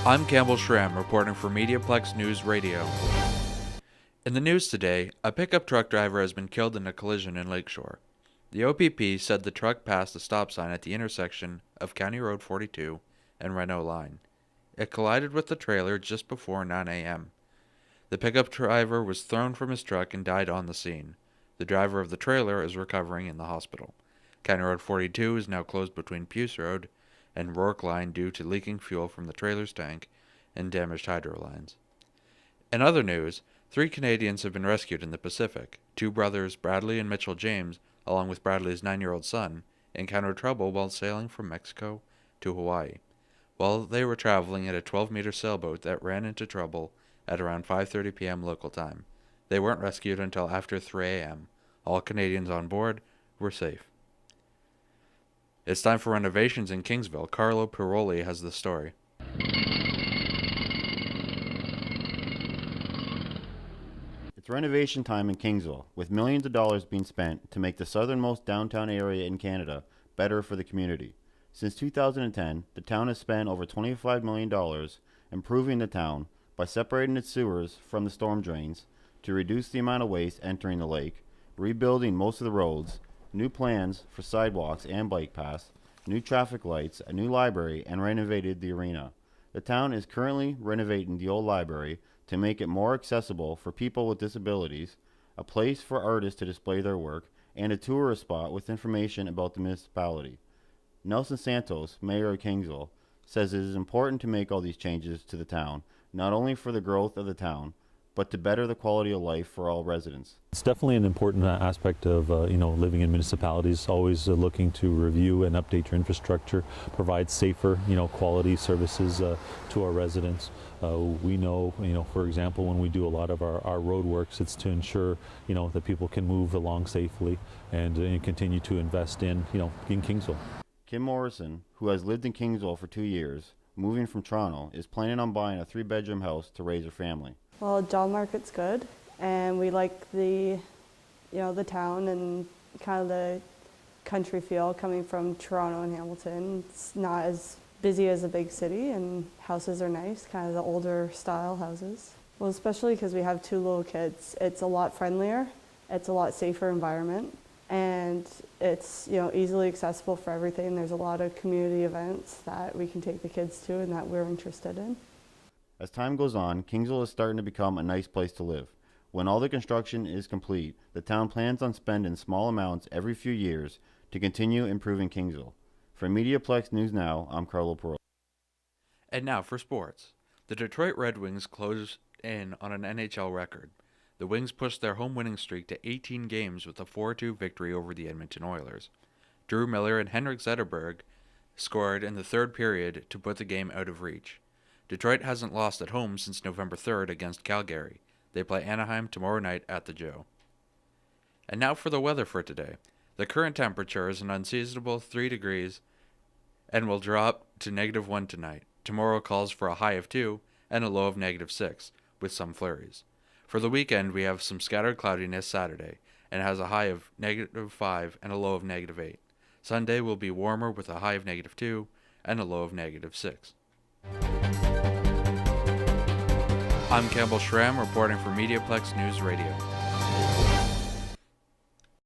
I'm Campbell Schramm, reporting for Mediaplex News Radio. In the news today, a pickup truck driver has been killed in a collision in Lakeshore. The OPP said the truck passed a stop sign at the intersection of County Road 42 and Reno Line. It collided with the trailer just before 9 a.m. The pickup driver was thrown from his truck and died on the scene. The driver of the trailer is recovering in the hospital. County Road 42 is now closed between Puce Road and Rourke Line due to leaking fuel from the trailer's tank and damaged hydro lines. In other news, 3 Canadians have been rescued in the Pacific. 2 brothers, Bradley and Mitchell James, along with Bradley's 9-year-old son, encountered trouble while sailing from Mexico to Hawaii. While they were traveling in a 12-meter sailboat that ran into trouble at around 5:30 p.m. local time. They weren't rescued until after 3 a.m. All Canadians on board were safe. It's time for renovations in Kingsville. Carlo Piroli has the story. It's renovation time in Kingsville, with millions of dollars being spent to make the southernmost downtown area in Canada better for the community. Since 2010, the town has spent over $25 million improving the town by separating its sewers from the storm drains to reduce the amount of waste entering the lake, rebuilding most of the roads, new plans for sidewalks and bike paths, new traffic lights, a new library, and renovated the arena. The town is currently renovating the old library to make it more accessible for people with disabilities, a place for artists to display their work, and a tourist spot with information about the municipality. Nelson Santos, mayor of Kingsville, says it is important to make all these changes to the town, not only for the growth of the town, but to better the quality of life for all residents. It's definitely an important aspect of living in municipalities, always looking to review and update your infrastructure, provide safer quality services to our residents. We know, for example, when we do a lot of our road works, it's to ensure that people can move along safely and continue to invest in Kingsville. Kim Morrison, who has lived in Kingsville for 2 years, moving from Toronto, is planning on buying a 3-bedroom house to raise her family. Well, job market's good, and we like the town and kind of the country feel coming from Toronto and Hamilton. It's not as busy as a big city, and houses are nice, kind of the older style houses. Well, especially because we have 2 little kids, it's a lot friendlier, it's a lot safer environment, and it's easily accessible for everything. There's a lot of community events that we can take the kids to and that we're interested in. As time goes on, Kingsville is starting to become a nice place to live. When all the construction is complete, the town plans on spending small amounts every few years to continue improving Kingsville. For Mediaplex News Now, I'm Carlo Piroli. And now for sports. The Detroit Red Wings closed in on an NHL record. The Wings pushed their home winning streak to 18 games with a 4-2 victory over the Edmonton Oilers. Drew Miller and Henrik Zetterberg scored in the third period to put the game out of reach. Detroit hasn't lost at home since November 3rd against Calgary. They play Anaheim tomorrow night at the Joe. And now for the weather for today. The current temperature is an unseasonable 3 degrees and will drop to -1 tonight. Tomorrow calls for a high of 2 and a low of -6 with some flurries. For the weekend, we have some scattered cloudiness Saturday and has a high of -5 and a low of -8. Sunday will be warmer with a high of -2 and a low of -6. I'm Campbell Schramm reporting for Mediaplex News Radio.